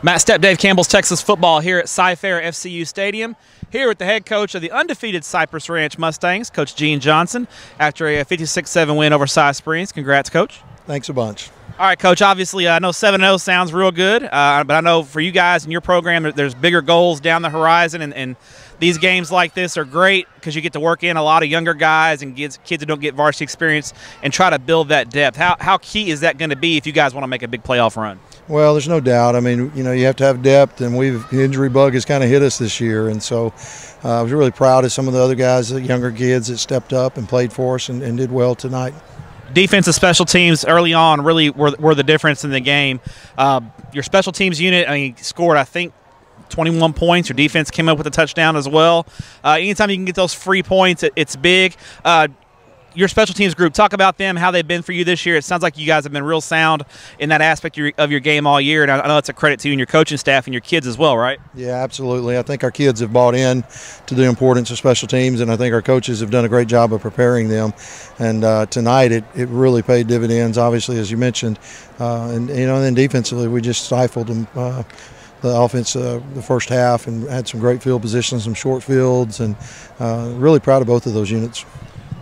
Matt Stepp, Dave Campbell's Texas football here at Cy-Fair FCU Stadium. Here with the head coach of the undefeated Cypress Ranch Mustangs, Coach Gene Johnson, after a 56-7 win over Cy Springs. Congrats, Coach. Thanks a bunch. All right, Coach, obviously I know 7-0 sounds real good, but I know for you guys in your program there's bigger goals down the horizon, and these games like this are great because you get to work in a lot of younger guys and kids who don't get varsity experience and try to build that depth. How key is that going to be if you guys want to make a big playoff run? Well, there's no doubt. I mean, you know, you have to have depth, and the injury bug has kind of hit us this year, and so I was really proud of some of the other guys, the younger kids that stepped up and played for us and did well tonight. Defensive special teams early on really were the difference in the game. Your special teams unit, scored, I think, 21 points. Your defense came up with a touchdown as well. Anytime you can get those free points, it's big. Your special teams group, talk about them, how they've been for you this year. It sounds like you guys have been real sound in that aspect of your game all year, and I know it's a credit to you and your coaching staff and your kids as well, right? Yeah, absolutely. I think our kids have bought in to the importance of special teams, and I think our coaches have done a great job of preparing them. And tonight it really paid dividends, obviously, as you mentioned. And then defensively, we just stifled them. The offense the first half and had some great field positions, some short fields, and really proud of both of those units.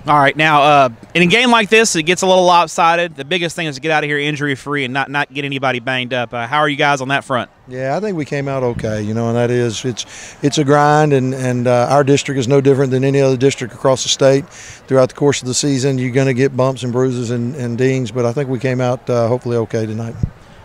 All right, now in a game like this, it gets a little lopsided. The biggest thing is to get out of here injury-free and not get anybody banged up. How are you guys on that front? Yeah, I think we came out okay, and that is it's a grind, and our district is no different than any other district across the state. Throughout the course of the season, you're going to get bumps and bruises and dings, but I think we came out hopefully okay tonight.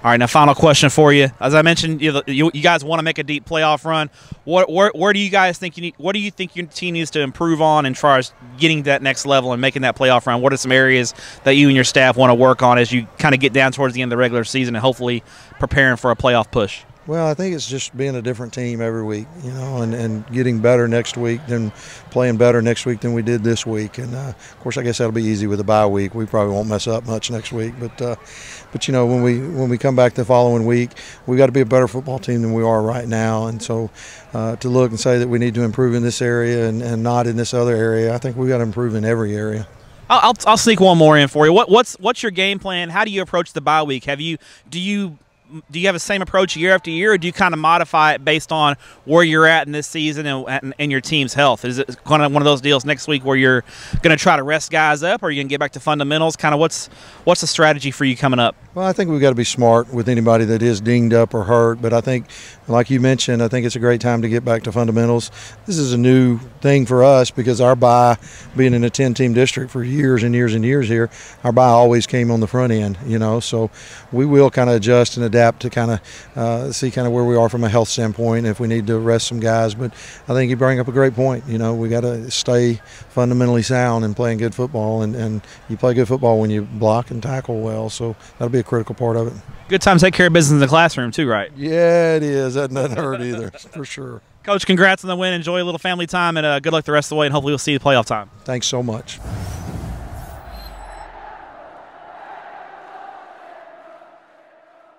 All right, now final question for you. As I mentioned, you guys want to make a deep playoff run. Where do you guys think you need? What do you think your team needs to improve on as far as getting to that next level and making that playoff run? What are some areas that you and your staff want to work on as you kind of get down towards the end of the regular season and hopefully preparing for a playoff push? Well, I think it's just being a different team every week, and getting better next week than playing better next week than we did this week. And, of course, I guess that'll be easy with a bye week. We probably won't mess up much next week. But when we come back the following week, we got to be a better football team than we are right now. And so to look and say that we need to improve in this area and not in this other area, I think we've got to improve in every area. I'll sneak one more in for you. What's your game plan? How do you approach the bye week? Do you have the same approach year after year, or do you kind of modify it based on where you're at in this season and your team's health? Is it kind of one of those deals next week where you're going to try to rest guys up, or are you going to get back to fundamentals? Kind of what's the strategy for you coming up? Well, I think we've got to be smart with anybody that is dinged up or hurt, but I think, like you mentioned, I think it's a great time to get back to fundamentals. This is a new thing for us because our bye, being in a 10-team district for years and years and years here, our bye always came on the front end, so we will kind of adjust and adapt to kind of see kind of where we are from a health standpoint if we need to rest some guys. But I think you bring up a great point. We got to stay fundamentally sound and playing good football, and you play good football when you block and tackle well, so that'll be a critical part of it. Good time to take care of business in the classroom too, right? Yeah, it is. That doesn't hurt either, for sure. Coach, congrats on the win. Enjoy a little family time, and good luck the rest of the way, and hopefully we'll see you playoff time. Thanks so much.